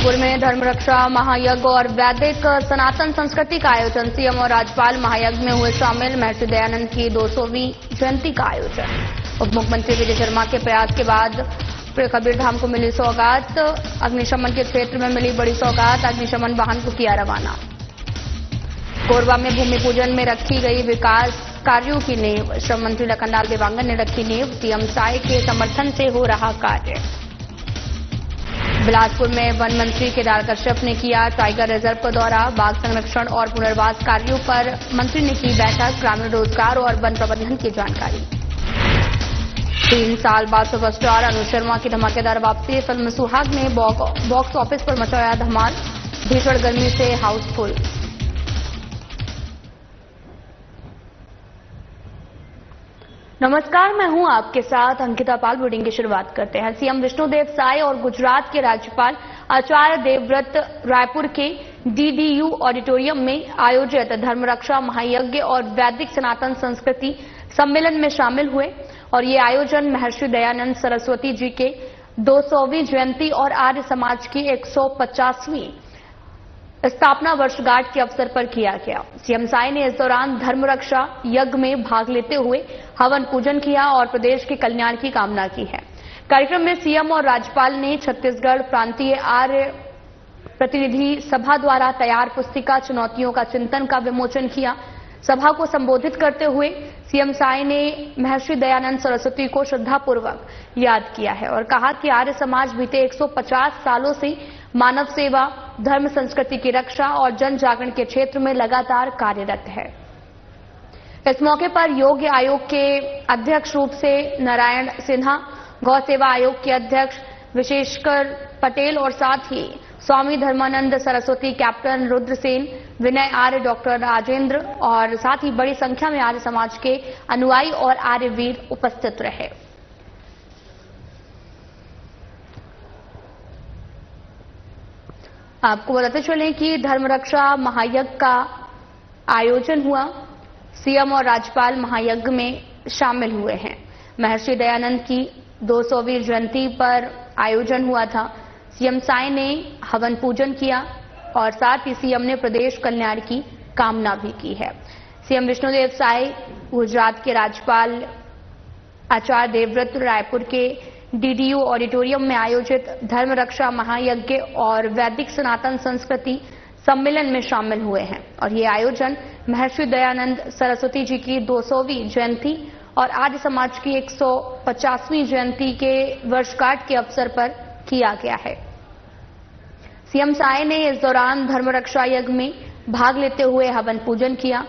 रायपुर में धर्मरक्षा महायज्ञ और वैदिक सनातन संस्कृति का आयोजन। सीएम और राज्यपाल महायज्ञ में हुए शामिल। महर्षि दयानंद की 200वीं जयंती का आयोजन। उप मुख्यमंत्री विजय शर्मा के प्रयास के बाद कबीरधाम को मिली सौगात। अग्निशमन के क्षेत्र में मिली बड़ी सौगात। अग्निशमन वाहन को किया रवाना। कोरबा में भूमि पूजन में रखी गई विकास कार्यों की नींव। श्रम मंत्री लखनलाल देवांगन ने रखी नींव। सीएम साय के समर्थन से हो रहा कार्य। बिलासपुर में वन मंत्री केदार कश्यप ने किया टाइगर रिजर्व का दौरा। बाघ संरक्षण और पुनर्वास कार्यों पर मंत्री ने की बैठक। ग्रामीण रोजगार और वन प्रबंधन की जानकारी। 3 साल बाद सुपरस्टार अनुज शर्मा की धमाकेदार वापसी। फिल्म सुहाग ने बॉक्स ऑफिस पर मचाया धमाल। भीषण गर्मी से हाउसफुल। नमस्कार, मैं हूं आपके साथ अंकिता पाल। बुलेटिन की शुरुआत करते हैं। सीएम विष्णुदेव साय और गुजरात के राज्यपाल आचार्य देवव्रत रायपुर के डीडीयू ऑडिटोरियम में आयोजित धर्मरक्षा महायज्ञ और वैदिक सनातन संस्कृति सम्मेलन में शामिल हुए। और ये आयोजन महर्षि दयानंद सरस्वती जी के 200वीं जयंती और आर्य समाज की 150वीं स्थापना वर्षगांठ के अवसर पर किया गया। सीएम साय ने इस दौरान धर्मरक्षा यज्ञ में भाग लेते हुए हवन पूजन किया और प्रदेश के कल्याण की कामना की है। कार्यक्रम में सीएम और राज्यपाल ने छत्तीसगढ़ प्रांतीय आर्य प्रतिनिधि सभा द्वारा तैयार पुस्तिका चुनौतियों का चिंतन का विमोचन किया। सभा को संबोधित करते हुए सीएम साय ने महर्षि दयानंद सरस्वती को श्रद्धापूर्वक याद किया है और कहा कि आर्य समाज बीते 150 सालों से मानव सेवा, धर्म संस्कृति की रक्षा और जन जागरण के क्षेत्र में लगातार कार्यरत है। इस मौके पर योग आयोग के अध्यक्ष रूप से नारायण सिन्हा, गौ सेवा आयोग के अध्यक्ष विशेषकर पटेल और साथ ही स्वामी धर्मानंद सरस्वती, कैप्टन रुद्रसेन, विनय आर्य, डॉक्टर राजेंद्र और साथ ही बड़ी संख्या में आर्य समाज के अनुयायी और आर्यवीर उपस्थित रहे। आपको बताते चलें कि धर्मरक्षा महायज्ञ का आयोजन हुआ। सीएम और राज्यपाल महायज्ञ में शामिल हुए हैं। महर्षि दयानंद की 200वीं जयंती पर आयोजन हुआ था। सीएम साय ने हवन पूजन किया और साथ ही सीएम ने प्रदेश कल्याण की कामना भी की है। सीएम विष्णुदेव साय गुजरात के राज्यपाल आचार्य देवव्रत रायपुर के डीडीयू ऑडिटोरियम में आयोजित धर्मरक्षा महायज्ञ और वैदिक सनातन संस्कृति सम्मेलन में शामिल हुए हैं। और ये आयोजन महर्षि दयानंद सरस्वती जी की 200वीं जयंती और आर्य समाज की 150वीं जयंती के वर्षगांठ के अवसर पर किया गया है। सीएम साय ने इस दौरान धर्मरक्षा यज्ञ में भाग लेते हुए हवन पूजन किया।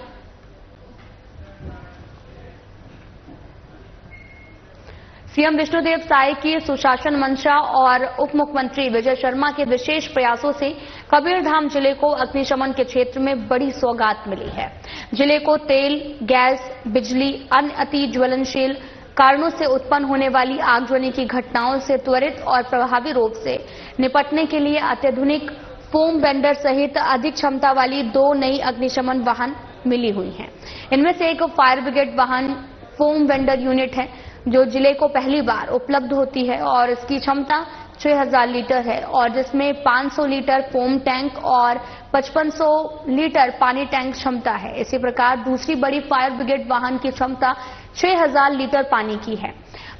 सीएम विष्णुदेव साय की सुशासन मंशा और उप मुख्यमंत्री विजय शर्मा के विशेष प्रयासों से कबीरधाम जिले को अग्निशमन के क्षेत्र में बड़ी सौगात मिली है। जिले को तेल, गैस, बिजली, अन्य अति ज्वलनशील कारणों से उत्पन्न होने वाली आगजनी की घटनाओं से त्वरित और प्रभावी रूप से निपटने के लिए अत्याधुनिक फोम वेंडर सहित अधिक क्षमता वाली 2 नई अग्निशमन वाहन मिली हुई हैं। इनमें से एक फायर ब्रिगेड वाहन फोम वेंडर यूनिट है जो जिले को पहली बार उपलब्ध होती है और इसकी क्षमता 6000 लीटर है और जिसमें 500 लीटर फोम टैंक और 5500 लीटर पानी टैंक क्षमता है। इसी प्रकार दूसरी बड़ी फायर ब्रिगेड वाहन की क्षमता 6000 लीटर पानी की है।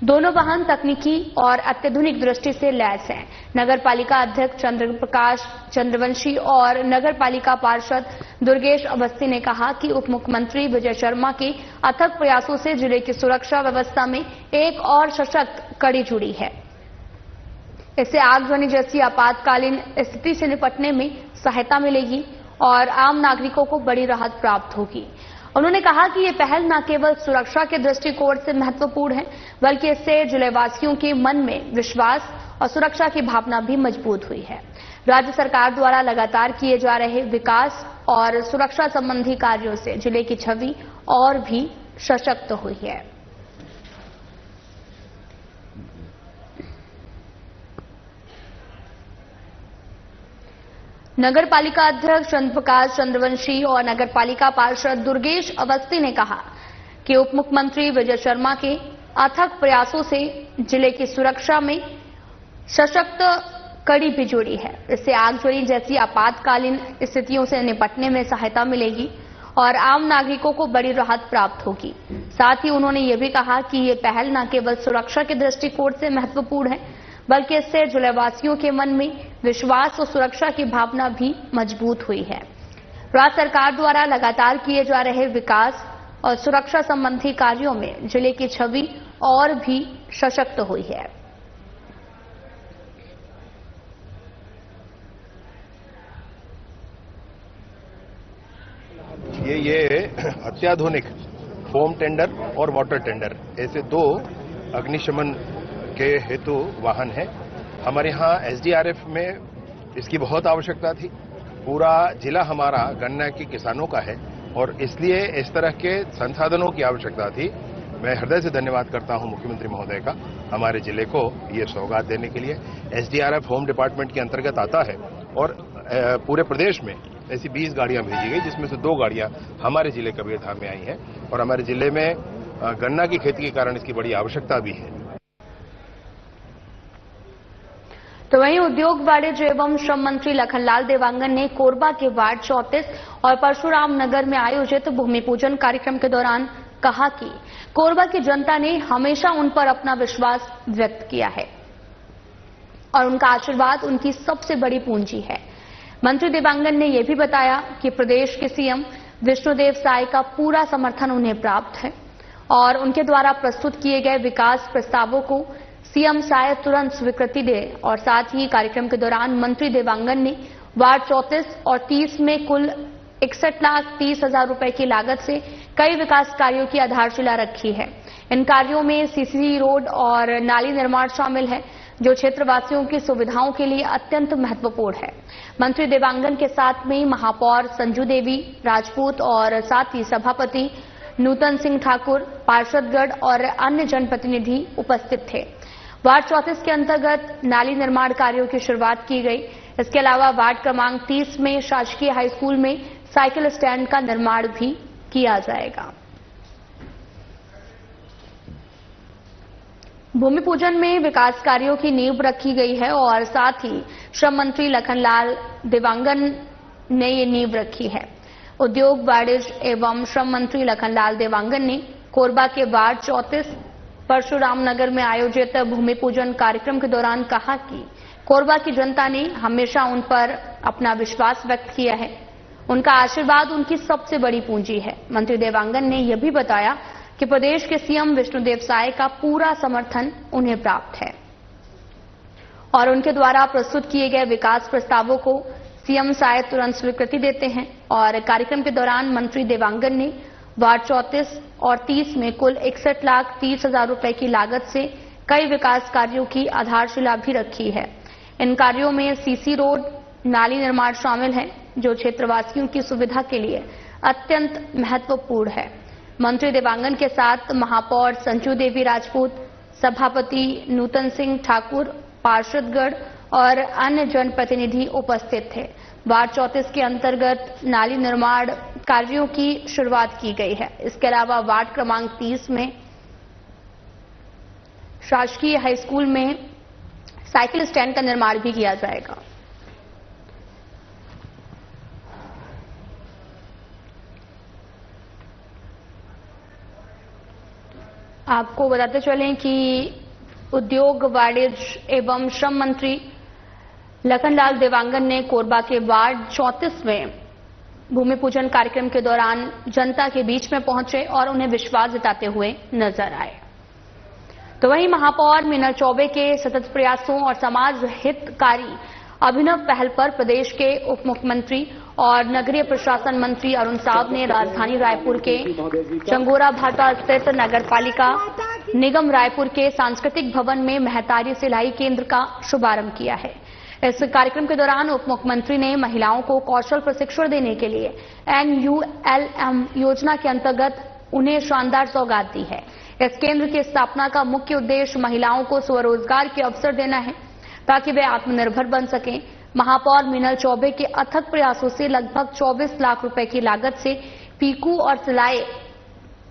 दोनों वाहन तकनीकी और अत्याधुनिक दृष्टि से लैस हैं। नगर पालिका अध्यक्ष चंद्रप्रकाश चंद्रवंशी और नगर पालिका पार्षद दुर्गेश अवस्थी ने कहा कि उप मुख्यमंत्री विजय शर्मा के अथक प्रयासों से जिले की सुरक्षा व्यवस्था में एक और सशक्त कड़ी जुड़ी है। इससे आगजनी जैसी आपातकालीन स्थिति से निपटने में सहायता मिलेगी और आम नागरिकों को बड़ी राहत प्राप्त होगी। उन्होंने कहा कि ये पहल न केवल सुरक्षा के दृष्टिकोण से महत्वपूर्ण है बल्कि इससे जिलेवासियों के मन में विश्वास और सुरक्षा की भावना भी मजबूत हुई है। राज्य सरकार द्वारा लगातार किए जा रहे विकास और सुरक्षा संबंधी कार्यों से जिले की छवि और भी सशक्त हुई है। नगर पालिका अध्यक्ष चंद्रप्रकाश चंद्रवंशी और नगर पालिका पार्षद दुर्गेश अवस्थी ने कहा कि उप मुख्यमंत्री विजय शर्मा के अथक प्रयासों से जिले की सुरक्षा में सशक्त कड़ी भी जुड़ी है। इससे आगजनी जैसी आपातकालीन स्थितियों से निपटने में सहायता मिलेगी और आम नागरिकों को बड़ी राहत प्राप्त होगी। साथ ही उन्होंने ये भी कहा कि ये पहल न केवल सुरक्षा के दृष्टिकोण से महत्वपूर्ण है, बल्कि इससे जिलेवासियों के मन में विश्वास और सुरक्षा की भावना भी मजबूत हुई है। राज्य सरकार द्वारा लगातार किए जा रहे विकास और सुरक्षा संबंधी कार्यों में जिले की छवि और भी सशक्त हुई है। ये अत्याधुनिक फोम टेंडर और वाटर टेंडर ऐसे दो अग्निशमन के हेतु वाहन है। हमारे यहाँ एसडीआरएफ में इसकी बहुत आवश्यकता थी। पूरा जिला हमारा गन्ना के किसानों का है और इसलिए इस तरह के संसाधनों की आवश्यकता थी। मैं हृदय से धन्यवाद करता हूं मुख्यमंत्री महोदय का हमारे जिले को ये सौगात देने के लिए। एसडीआरएफ होम डिपार्टमेंट के अंतर्गत आता है और पूरे प्रदेश में ऐसी 20 गाड़ियां भेजी गई, जिसमें से 2 गाड़ियां हमारे जिले कबीरधाम में आई हैं और हमारे जिले में गन्ना की खेती के कारण इसकी बड़ी आवश्यकता भी है। तो वहीं उद्योग वाणिज्य एवं श्रम मंत्री लखनलाल देवांगन ने कोरबा के वार्ड 34 और परशुराम नगर में आयोजित भूमि पूजन कार्यक्रम के दौरान कहा कि कोरबा की जनता ने हमेशा उन पर अपना विश्वास व्यक्त किया है और उनका आशीर्वाद उनकी सबसे बड़ी पूंजी है। मंत्री देवांगन ने यह भी बताया कि प्रदेश के सीएम विष्णुदेव साय का पूरा समर्थन उन्हें प्राप्त है और उनके द्वारा प्रस्तुत किए गए विकास प्रस्तावों को सीएम साय तुरंत स्वीकृति दे। और साथ ही कार्यक्रम के दौरान मंत्री देवांगन ने वार्ड 34 और 30 में कुल 61,30,000 रुपए की लागत से कई विकास कार्यों की आधारशिला रखी है। इन कार्यों में सीसी रोड और नाली निर्माण शामिल है, जो क्षेत्रवासियों की सुविधाओं के लिए अत्यंत महत्वपूर्ण है। मंत्री देवांगन के साथ में महापौर संजू देवी राजपूत और साथ ही सभापति नूतन सिंह ठाकुर, पार्षदगढ़ और अन्य जनप्रतिनिधि उपस्थित थे। वार्ड 34 के अंतर्गत नाली निर्माण कार्यों की शुरुआत की गई। इसके अलावा वार्ड क्रमांक 30 में शासकीय हाई स्कूल में साइकिल स्टैंड का निर्माण भी किया जाएगा। भूमि पूजन में विकास कार्यों की नींव रखी गई है और साथ ही श्रम मंत्री लखनलाल देवांगन ने ये नींव रखी है। उद्योग वाणिज्य एवं श्रम मंत्री लखनलाल देवांगन ने कोरबा के वार्ड 34 परशुराम नगर में आयोजित भूमि पूजन कार्यक्रम के दौरान कहा कि कोरबा की जनता ने हमेशा उन पर अपना विश्वास व्यक्त किया है। उनका आशीर्वाद उनकी सबसे बड़ी पूंजी है। मंत्री देवांगन ने यह भी बताया कि प्रदेश के सीएम विष्णुदेव साय का पूरा समर्थन उन्हें प्राप्त है और उनके द्वारा प्रस्तुत किए गए विकास प्रस्तावों को सीएम साय तुरंत स्वीकृति देते हैं। और कार्यक्रम के दौरान मंत्री देवांगन ने वार्ड 34 और 30 में कुल 61,30,000 रुपए की लागत से कई विकास कार्यों की आधारशिला भी रखी है। इन कार्यों में सीसी रोड, नाली निर्माण शामिल है, जो क्षेत्रवासियों की सुविधा के लिए अत्यंत महत्वपूर्ण है। मंत्री देवांगन के साथ महापौर संजू देवी राजपूत, सभापति नूतन सिंह ठाकुर, पार्षदगढ़ और अन्य जनप्रतिनिधि उपस्थित थे। वार्ड 34 के अंतर्गत नाली निर्माण कार्यों की शुरुआत की गई है। इसके अलावा वार्ड क्रमांक 30 में शासकीय हाई स्कूल में साइकिल स्टैंड का निर्माण भी किया जाएगा। आपको बताते चलें कि उद्योग वाणिज्य एवं श्रम मंत्री लखनलाल देवांगन ने कोरबा के वार्ड 34 में भूमि पूजन कार्यक्रम के दौरान जनता के बीच में पहुंचे और उन्हें विश्वास जताते हुए नजर आए। तो वहीं महापौर मीनल चौबे के सतत प्रयासों और समाज हितकारी अभिनव पहल पर प्रदेश के उप मुख्यमंत्री और नगरीय प्रशासन मंत्री अरुण साव ने राजधानी रायपुर के चंगोरा भाटा स्थित नगरपालिका निगम रायपुर के सांस्कृतिक भवन में महतारी सिलाई केंद्र का शुभारंभ किया है। इस कार्यक्रम के दौरान उप मुख्यमंत्री ने महिलाओं को कौशल प्रशिक्षण देने के लिए NULM योजना के अंतर्गत उन्हें शानदार सौगात दी है। इस केंद्र की स्थापना का मुख्य उद्देश्य महिलाओं को स्वरोजगार के अवसर देना है ताकि वे आत्मनिर्भर बन सकें। महापौर मीनल चौबे के अथक प्रयासों से लगभग 24 लाख रुपए की लागत से पीकू और सिलाई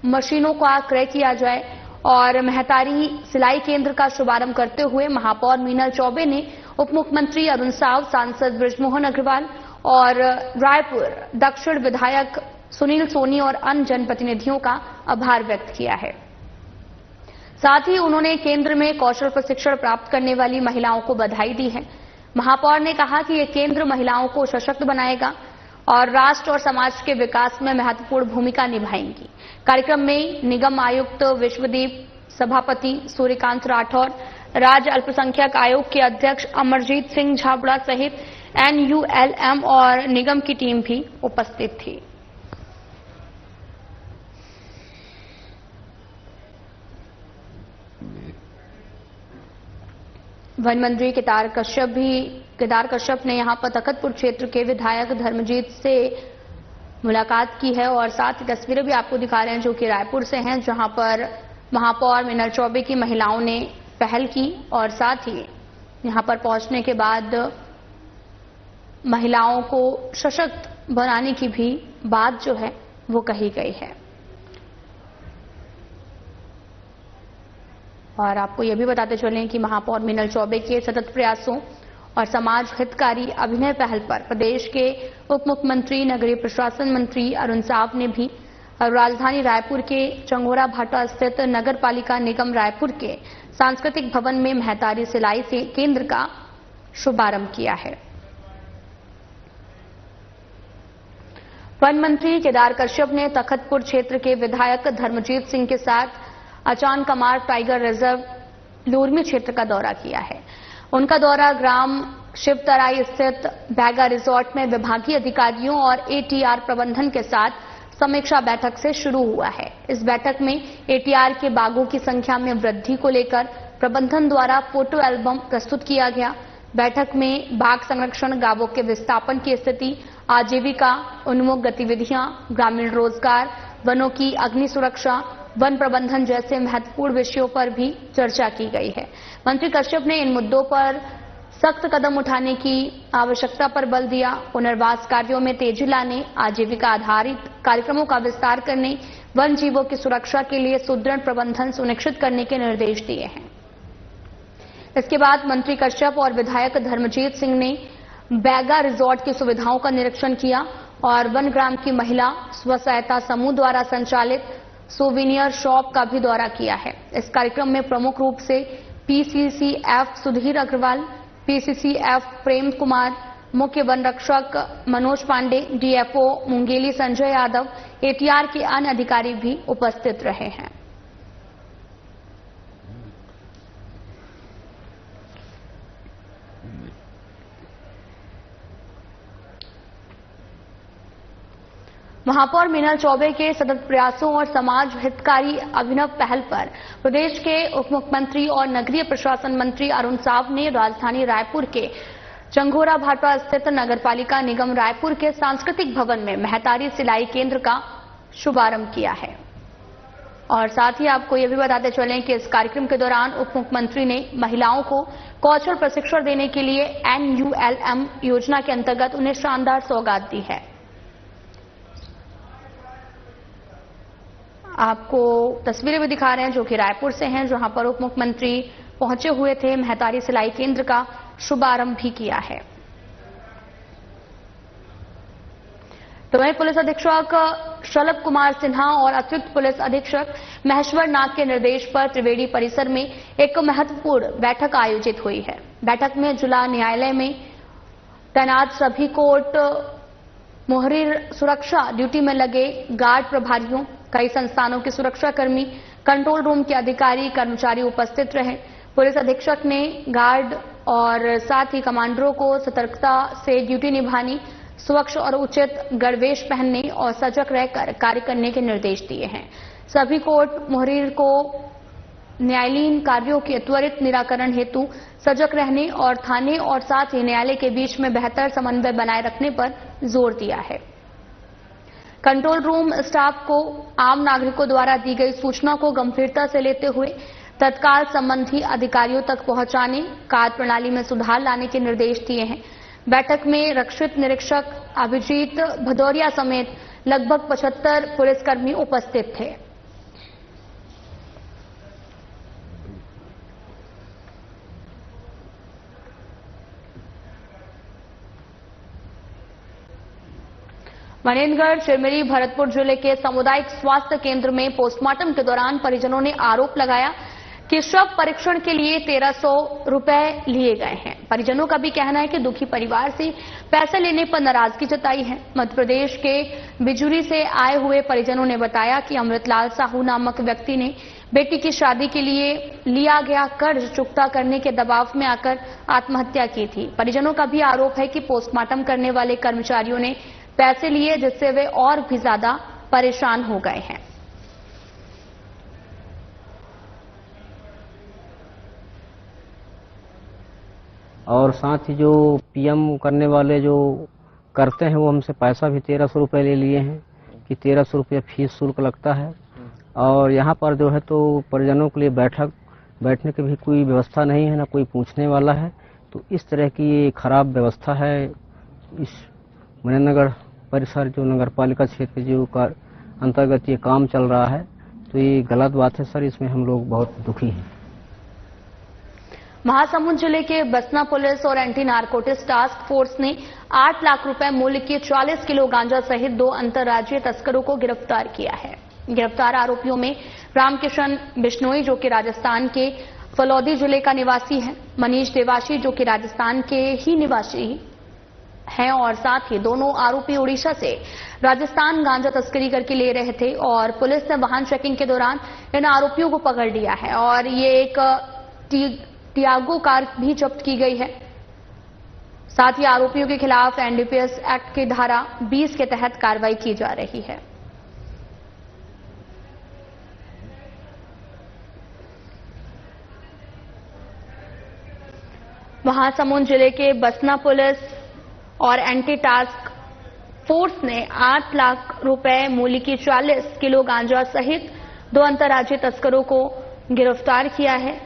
मशीनों का क्रय किया जाए और महतारी सिलाई केंद्र का शुभारंभ करते हुए महापौर मीनल चौबे ने उप मुख्यमंत्री अरुण साव, सांसद बृजमोहन अग्रवाल और रायपुर दक्षिण विधायक सुनील सोनी और अन्य जनप्रतिनिधियों का आभार व्यक्त किया है। साथ ही उन्होंने केंद्र में कौशल प्रशिक्षण प्राप्त करने वाली महिलाओं को बधाई दी है। महापौर ने कहा कि यह केंद्र महिलाओं को सशक्त बनाएगा और राष्ट्र और समाज के विकास में महत्वपूर्ण भूमिका निभाएंगी। कार्यक्रम में निगम आयुक्त विश्वदीप, सभापति सूर्यकांत राठौर, राज्य अल्पसंख्यक आयोग के अध्यक्ष अमरजीत सिंह झाबड़ा सहित NULM और निगम की टीम भी उपस्थित थी। वन मंत्री केदार कश्यप ने यहां पर तखतपुर क्षेत्र के विधायक धर्मजीत से मुलाकात की है और साथ ही तस्वीरें भी आपको दिखा रहे हैं जो कि रायपुर से हैं, जहां पर महापौर मीनल चौबे की महिलाओं ने पहल की और साथ ही यहां पर पहुंचने के बाद महिलाओं को सशक्त बनाने की भी बात जो है वो कही गई है। और आपको यह भी बताते चलें कि महापौर मीनल चौबे के सतत प्रयासों और समाज हितकारी अभिनव पहल पर प्रदेश के उप मुख्यमंत्री नगरीय प्रशासन मंत्री अरुण साव ने भी राजधानी रायपुर के चंगोरा भाटा स्थित नगर पालिका निगम रायपुर के सांस्कृतिक भवन में महतारी सिलाई से केंद्र का शुभारंभ किया है। वन मंत्री केदार कश्यप ने तखतपुर क्षेत्र के विधायक धर्मजीत सिंह के साथ अचान कमार टाइगर रिजर्व लूरमी क्षेत्र का दौरा किया है। उनका दौरा ग्राम शिवतराई स्थित बैगा रिजॉर्ट में विभागीय अधिकारियों और ATR प्रबंधन के साथ समीक्षा बैठक से शुरू हुआ है। इस बैठक में ATR के बाघों की संख्या में वृद्धि को लेकर प्रबंधन द्वारा फोटो एल्बम प्रस्तुत किया गया। बैठक में बाघ संरक्षण, गांवों के विस्थापन की स्थिति, आजीविका उन्मुख गतिविधियां, ग्रामीण रोजगार, वनों की अग्नि सुरक्षा, वन प्रबंधन जैसे महत्वपूर्ण विषयों पर भी चर्चा की गई है। मंत्री कश्यप ने इन मुद्दों पर सख्त कदम उठाने की आवश्यकता पर बल दिया। पुनर्वास कार्यों में तेजी लाने, आजीविका आधारित कार्यक्रमों का विस्तार करने, वन जीवों की सुरक्षा के लिए सुदृढ़ प्रबंधन सुनिश्चित करने के निर्देश दिए हैं। इसके बाद मंत्री कश्यप और विधायक धर्मजीत सिंह ने बैगा रिजॉर्ट की सुविधाओं का निरीक्षण किया और वनग्राम की महिला स्व सहायता समूह द्वारा संचालित सोविनियर शॉप का भी दौरा किया है। इस कार्यक्रम में प्रमुख रूप से PCCF सुधीर अग्रवाल, PCCF प्रेम कुमार, मुख्य वन रक्षक मनोज पांडे, DFO मुंगेली संजय यादव, ATR के अन्य अधिकारी भी उपस्थित रहे हैं। महापौर मीनल चौबे के सतत प्रयासों और समाज हितकारी अभिनव पहल पर प्रदेश के उप मुख्यमंत्री और नगरीय प्रशासन मंत्री अरुण साव ने राजधानी रायपुर के चंगोरा भाटा स्थित नगरपालिका निगम रायपुर के सांस्कृतिक भवन में महतारी सिलाई केंद्र का शुभारंभ किया है। और साथ ही आपको यह भी बताते चलें कि इस कार्यक्रम के दौरान उप मुख्यमंत्री ने महिलाओं को कौशल प्रशिक्षण देने के लिए NULM योजना के अंतर्गत उन्हें शानदार सौगात दी है। आपको तस्वीरें भी दिखा रहे हैं जो कि रायपुर से हैं, जहां पर उप मुख्यमंत्री पहुंचे हुए थे, महतारी सिलाई केंद्र का शुभारंभ भी किया है। तो वहीं पुलिस अधीक्षक शलभ कुमार सिन्हा और अतिरिक्त पुलिस अधीक्षक महेश्वर नाग के निर्देश पर त्रिवेणी परिसर में एक महत्वपूर्ण बैठक आयोजित हुई है। बैठक में जिला न्यायालय में तैनात सभी कोर्ट मोहरीर सुरक्षा ड्यूटी में लगे गार्ड प्रभारियों, कई संस्थानों के सुरक्षाकर्मी, कंट्रोल रूम के अधिकारी कर्मचारी उपस्थित रहे। पुलिस अधीक्षक ने गार्ड और साथ ही कमांडरों को सतर्कता से ड्यूटी निभाने, स्वच्छ और उचित गणवेश पहनने और सजग रहकर कार्य करने के निर्देश दिए हैं। सभी कोर्ट मोहरीर को न्यायालयीन कार्यों के त्वरित निराकरण हेतु सजग रहने और थाने और साथ ही न्यायालय के बीच में बेहतर समन्वय बनाए रखने पर जोर दिया है। कंट्रोल रूम स्टाफ को आम नागरिकों द्वारा दी गई सूचना को गंभीरता से लेते हुए तत्काल संबंधी अधिकारियों तक पहुंचाने, कार्य प्रणाली में सुधार लाने के निर्देश दिए हैं। बैठक में रक्षित निरीक्षक अभिजीत भदौरिया समेत लगभग 75 पुलिसकर्मी उपस्थित थे। मनेंद्रगढ़, चिरमिरी, भरतपुर जिले के सामुदायिक स्वास्थ्य केंद्र में पोस्टमार्टम के दौरान परिजनों ने आरोप लगाया कि शव परीक्षण के लिए 1300 रुपए लिए गए हैं। परिजनों का भी कहना है कि दुखी परिवार से पैसे लेने पर नाराजगी जताई है। मध्य प्रदेश के बिजुरी से आए हुए परिजनों ने बताया कि अमृतलाल साहू नामक व्यक्ति ने बेटी की शादी के लिए लिया गया कर्ज चुकता करने के दबाव में आकर आत्महत्या की थी। परिजनों का भी आरोप है कि पोस्टमार्टम करने वाले कर्मचारियों ने पैसे लिए, जिससे वे और भी ज्यादा परेशान हो गए हैं। और साथ ही जो पीएम करने वाले जो करते हैं वो हमसे पैसा भी 1300 रुपये ले लिए हैं कि 1300 रुपये फीस शुल्क लगता है। और यहाँ पर जो है तो परिजनों के लिए बैठने की भी कोई व्यवस्था नहीं है, ना कोई पूछने वाला है। तो इस तरह की खराब व्यवस्था है इस मनेंद्रगढ़ परिसर जो नगर पालिका क्षेत्र जो का अंतर्गत ये काम चल रहा है। तो ये गलत बात है सर, इसमें हम लोग बहुत दुखी हैं। महासमुंद जिले के बसना पुलिस और एंटी नारकोटिक्स टास्क फोर्स ने 8 लाख रुपए मूल्य के 40 किलो गांजा सहित 2 अंतर्राज्यीय तस्करों को गिरफ्तार किया है। गिरफ्तार आरोपियों में रामकिशन बिश्नोई जो कि राजस्थान के फलौदी जिले का निवासी है, मनीष देवाशी जो कि राजस्थान के ही निवासी हैं और साथ ही दोनों आरोपी उड़ीसा से राजस्थान गांजा तस्करी करके ले रहे थे। और पुलिस ने वाहन चेकिंग के दौरान इन आरोपियों को पकड़ लिया है और ये एक टियागो कार भी जब्त की गई है। साथ ही आरोपियों के खिलाफ एनडीपीएस एक्ट की धारा 20 के तहत कार्रवाई की जा रही है। महासमुंद जिले के बसना पुलिस और एंटी टास्क फोर्स ने 8 लाख रुपए मूल्य की 40 किलो गांजा सहित 2 अंतर्राज्यीय तस्करों को गिरफ्तार किया है।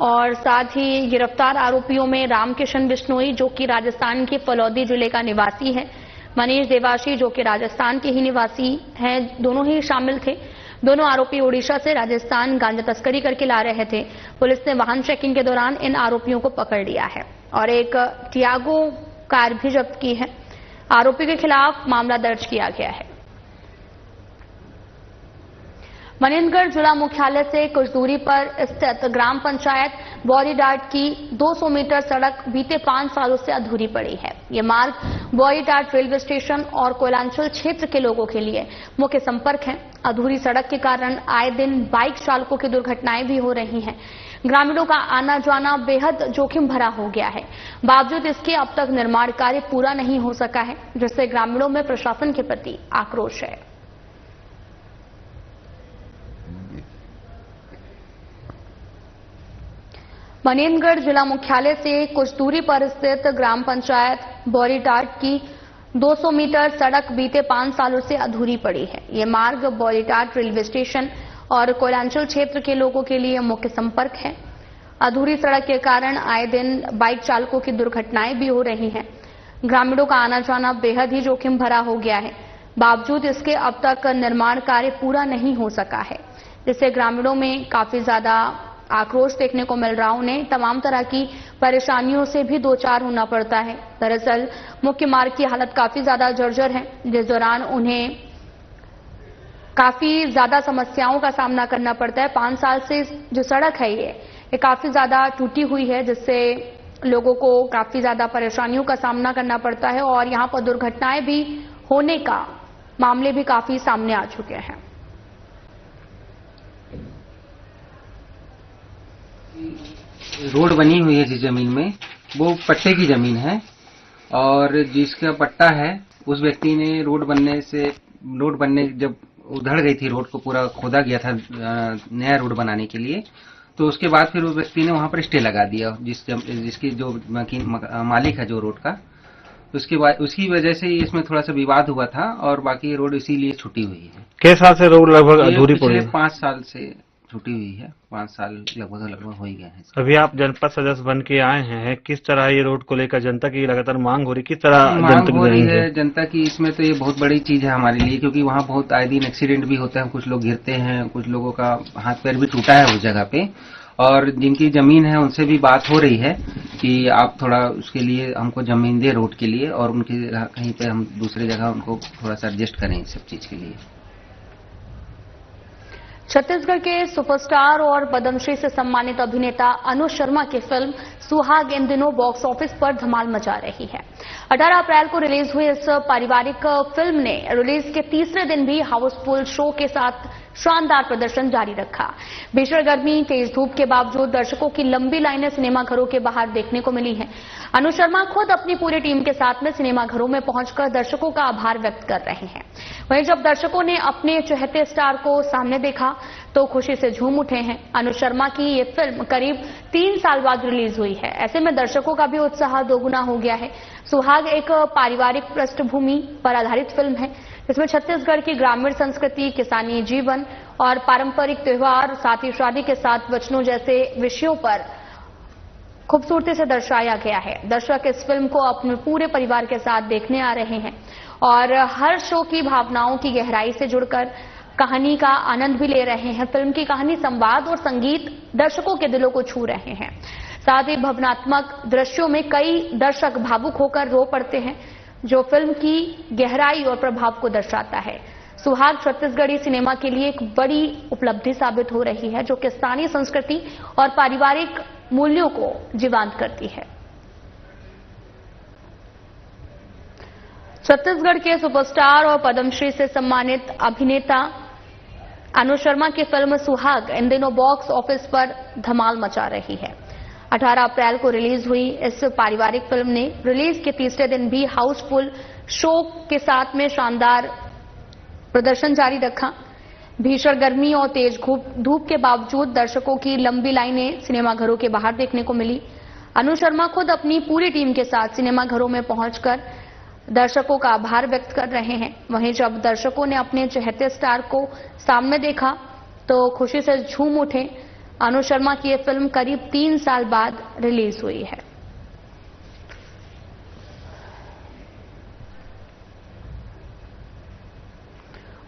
और साथ ही गिरफ्तार आरोपियों में रामकिशन बिश्नोई जो कि राजस्थान के फलौदी जिले का निवासी है, मनीष देवाशी जो कि राजस्थान के ही निवासी हैं, दोनों ही शामिल थे। दोनों आरोपी ओडिशा से राजस्थान गांजा तस्करी करके ला रहे थे। पुलिस ने वाहन चेकिंग के दौरान इन आरोपियों को पकड़ लिया है और एक टियागो कार भी जब्त की है। आरोपी के खिलाफ मामला दर्ज किया गया है। मनेंद्रगढ़ जिला मुख्यालय से कुछ दूरी पर स्थित ग्राम पंचायत बौरीडाट की 200 मीटर सड़क बीते 5 सालों से अधूरी पड़ी है। ये मार्ग बौरीडाट रेलवे स्टेशन और कोयलांचल क्षेत्र के लोगों के लिए मुख्य संपर्क है। अधूरी सड़क के कारण आए दिन बाइक चालकों की दुर्घटनाएं भी हो रही हैं। ग्रामीणों का आना जाना बेहद जोखिम भरा हो गया है। बावजूद इसके अब तक निर्माण कार्य पूरा नहीं हो सका है, जिससे ग्रामीणों में प्रशासन के प्रति आक्रोश है। मनेंद्रगढ़ जिला मुख्यालय से कुछ दूरी पर स्थित ग्राम पंचायत बौरीडाट की 200 मीटर सड़क बीते 5 सालों से अधूरी पड़ी है। ये मार्ग बौरीडाट रेलवे स्टेशन और कोयलांचल क्षेत्र के लोगों के लिए मुख्य संपर्क है। अधूरी सड़क के कारण आए दिन बाइक चालकों की दुर्घटनाएं भी हो रही हैं। ग्रामीणों का आना जाना बेहद ही जोखिम भरा हो गया है। बावजूद इसके अब तक निर्माण कार्य पूरा नहीं हो सका है, जिससे ग्रामीणों में काफी ज्यादा आक्रोश देखने को मिल रहा है। उन्हें तमाम तरह की परेशानियों से भी दो चार होना पड़ता है। दरअसल मुख्य मार्ग की हालत काफी ज्यादा जर्जर है, जिस दौरान उन्हें काफी ज्यादा समस्याओं का सामना करना पड़ता है। 5 साल से जो सड़क है ये काफी ज्यादा टूटी हुई है, जिससे लोगों को काफी ज्यादा परेशानियों का सामना करना पड़ता है और यहां पर दुर्घटनाएं भी होने का मामले भी काफी सामने आ चुके हैं। रोड बनी हुई है जिस जमीन में, वो पट्टे की जमीन है और जिसका पट्टा है उस व्यक्ति ने रोड बनने जब उधड़ गई थी, रोड को पूरा खोदा गया था नया रोड बनाने के लिए, तो उसके बाद फिर उस व्यक्ति ने वहां पर स्टे लगा दिया जिसकी जो मालिक है जो रोड का, उसके बाद उसकी वजह से इसमें थोड़ा सा विवाद हुआ था और बाकी रोड इसीलिए छुटी हुई है। किस साल से रोड लगभग अधूरी पड़ी है? 5 साल से छूटी हुई है, 5 साल लगभग हो ही गए हैं। अभी आप जनपद सदस्य बन के आए हैं, किस तरह ये रोड को लेकर जनता की लगातार मांग हो रही, किस तरह मांग हो रही है जनता की? इसमें तो ये बहुत बड़ी चीज है हमारे लिए, क्योंकि वहाँ बहुत आए दिन एक्सीडेंट भी होता है, कुछ लोग गिरते हैं, कुछ लोगों का हाथ पैर भी टूटा है उस जगह पे, और जिनकी जमीन है उनसे भी बात हो रही है कि आप थोड़ा उसके लिए हमको जमीन दे रोड के लिए, और उनकी कहीं पे हम दूसरी जगह उनको थोड़ा सा एडजस्ट करें इस सब चीज के लिए। छत्तीसगढ़ के सुपरस्टार और पद्मश्री से सम्मानित अभिनेता अनुज शर्मा की फिल्म सुहाग इन दिनों बॉक्स ऑफिस पर धमाल मचा रही है। 18 अप्रैल को रिलीज हुई इस पारिवारिक फिल्म ने रिलीज के तीसरे दिन भी हाउसफुल शो के साथ शानदार प्रदर्शन जारी रखा। भीषण गर्मी, तेज धूप के बावजूद दर्शकों की लंबी लाइनें सिनेमाघरों के बाहर देखने को मिली हैं। अनुज शर्मा खुद अपनी पूरी टीम के साथ में सिनेमाघरों में पहुंचकर दर्शकों का आभार व्यक्त कर रहे हैं। वहीं जब दर्शकों ने अपने चहेते स्टार को सामने देखा तो खुशी से झूम उठे हैं। अनुज शर्मा की ये फिल्म करीब 3 साल बाद रिलीज हुई है, ऐसे में दर्शकों का भी उत्साह दोगुना हो गया है। सुहाग एक पारिवारिक पृष्ठभूमि पर आधारित फिल्म है, इसमें छत्तीसगढ़ की ग्रामीण संस्कृति, किसानी जीवन और पारंपरिक त्योहार, साथ ही शादी के साथ वचनों जैसे विषयों पर खूबसूरती से दर्शाया गया है। दर्शक इस फिल्म को अपने पूरे परिवार के साथ देखने आ रहे हैं और हर शो की भावनाओं की गहराई से जुड़कर कहानी का आनंद भी ले रहे हैं। फिल्म की कहानी, संवाद और संगीत दर्शकों के दिलों को छू रहे हैं। साथ ही भावनात्मक दृश्यों में कई दर्शक भावुक होकर रो पड़ते हैं, जो फिल्म की गहराई और प्रभाव को दर्शाता है। सुहाग छत्तीसगढ़ी सिनेमा के लिए एक बड़ी उपलब्धि साबित हो रही है, जो कि स्थानीय संस्कृति और पारिवारिक मूल्यों को जीवंत करती है। छत्तीसगढ़ के सुपरस्टार और पद्मश्री से सम्मानित अभिनेता अनुज शर्मा की फिल्म सुहाग इन दिनों बॉक्स ऑफिस पर धमाल मचा रही है। 18 अप्रैल को रिलीज हुई इस पारिवारिक फिल्म ने रिलीज के तीसरे दिन भी हाउसफुल शो के साथ में शानदार प्रदर्शन जारी रखा। भीषण गर्मी और तेज धूप के बावजूद दर्शकों की लंबी लाइनें सिनेमाघरों के बाहर देखने को मिली। अनुज शर्मा खुद अपनी पूरी टीम के साथ सिनेमाघरों में पहुंचकर दर्शकों का आभार व्यक्त कर रहे हैं। वहीं जब दर्शकों ने अपने चहेते स्टार को सामने देखा तो खुशी से झूम उठे। अनुज शर्मा की यह फिल्म करीब 3 साल बाद रिलीज हुई है।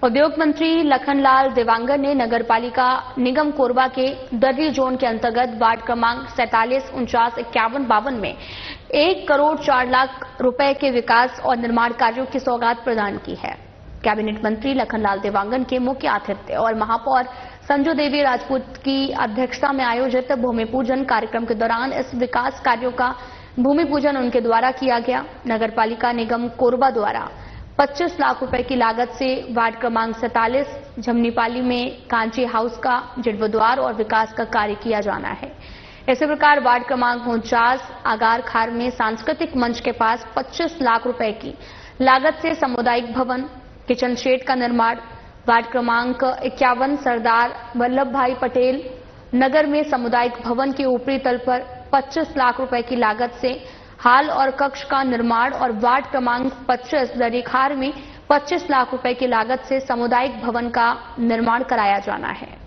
उद्योग मंत्री लखनलाल देवांगन ने नगरपालिका निगम कोरबा के दर्री जोन के अंतर्गत वार्ड क्रमांक 47, 49, 51, 52 में 1 करोड़ 4 लाख रुपए के विकास और निर्माण कार्यों की सौगात प्रदान की है। कैबिनेट मंत्री लखनलाल देवांगन के मुख्य आतिथ्य और महापौर संजू देवी राजपूत की अध्यक्षता में आयोजित भूमि पूजन कार्यक्रम के दौरान इस विकास कार्यों का भूमि पूजन उनके द्वारा किया गया। नगरपालिका निगम कोरबा द्वारा 25 लाख रुपए की लागत से वार्ड क्रमांक 47 झमनीपाली में कांची हाउस का जीर्णोद्धार और विकास का कार्य किया जाना है। इसी प्रकार वार्ड क्रमांक 49 आगार खार में सांस्कृतिक मंच के पास 25 लाख रुपए की लागत से सामुदायिक भवन, किचन शेड का निर्माण, वार्ड क्रमांक 51 सरदार वल्लभ भाई पटेल नगर में सामुदायिक भवन के ऊपरी तल पर 25 लाख रुपए की लागत से हाल और कक्ष का निर्माण और वार्ड क्रमांक 25 दरीखार में 25 लाख रुपए की लागत से सामुदायिक भवन का निर्माण कराया जाना है।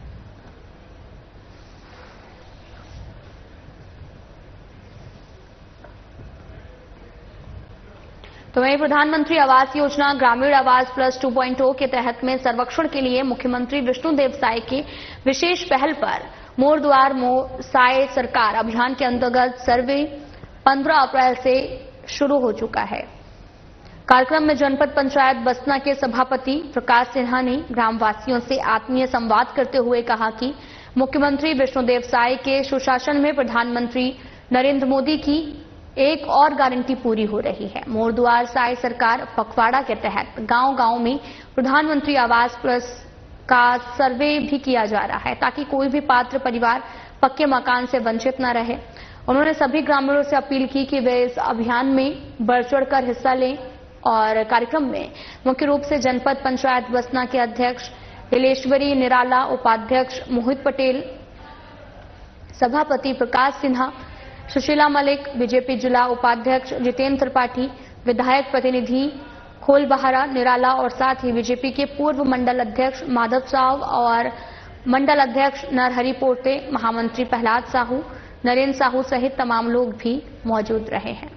तो वहीं प्रधानमंत्री आवास योजना ग्रामीण आवास प्लस 2.0 के तहत में सर्वेक्षण के लिए मुख्यमंत्री विष्णुदेव साय की विशेष पहल पर मोर द्वार मोर साय सरकार अभियान के अंतर्गत सर्वे 15 अप्रैल से शुरू हो चुका है। कार्यक्रम में जनपद पंचायत बसना के सभापति प्रकाश सिन्हा ने ग्रामवासियों से आत्मीय संवाद करते हुए कहा कि मुख्यमंत्री विष्णुदेव साय के सुशासन में प्रधानमंत्री नरेंद्र मोदी की एक और गारंटी पूरी हो रही है। मोर द्वार साय सरकार पखवाड़ा के तहत गांव-गांव में प्रधानमंत्री आवास प्लस का सर्वे भी किया जा रहा है, ताकि कोई भी पात्र परिवार पक्के मकान से वंचित न रहे। उन्होंने सभी ग्रामीणों से अपील की कि वे इस अभियान में बढ़ चढ़कर हिस्सा लें और कार्यक्रम में मुख्य रूप से जनपद पंचायत बसना के अध्यक्ष नीलेश्वरी निराला, उपाध्यक्ष मोहित पटेल, सभापति प्रकाश सिन्हा, सुशीला मलिक, बीजेपी जिला उपाध्यक्ष जितेंद्र त्रिपाठी, विधायक प्रतिनिधि खोल बहारा निराला और साथ ही बीजेपी के पूर्व मंडल अध्यक्ष माधव साव और मंडल अध्यक्ष नरहरि पोटे, महामंत्री प्रहलाद साहू, नरेंद्र साहू सहित तमाम लोग भी मौजूद रहे हैं।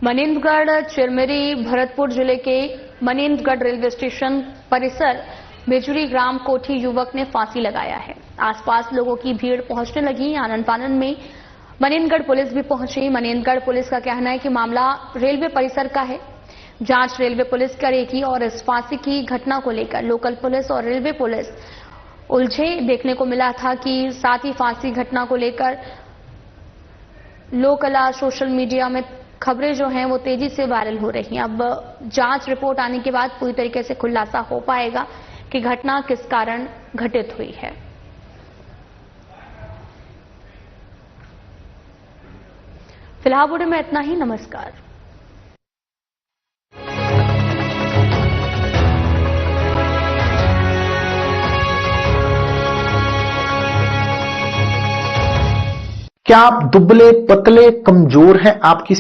मनेंद्रगढ़ चिरमिरी भरतपुर जिले के मनेंद्रगढ़ रेलवे स्टेशन परिसर बिजुरी ग्राम कोठी युवक ने फांसी लगाया है। आसपास लोगों की भीड़ पहुंचने लगी। आनन फानन में मनेंद्रगढ़ पुलिस भी पहुंची। मनेंद्रगढ़ पुलिस का कहना है कि मामला रेलवे परिसर का है। जांच रेलवे पुलिस करेगी और इस फांसी की घटना को लेकर लोकल पुलिस और रेलवे पुलिस उलझे देखने को मिला था कि साथ ही फांसी घटना को लेकर लोकला सोशल मीडिया में खबरें जो हैं वो तेजी से वायरल हो रही हैं। अब जांच रिपोर्ट आने के बाद पूरी तरीके से खुलासा हो पाएगा कि घटना किस कारण घटित हुई है। फिलहाल बुलेटिन में इतना ही। नमस्कार। क्या आप दुबले पतले कमजोर हैं? आपकी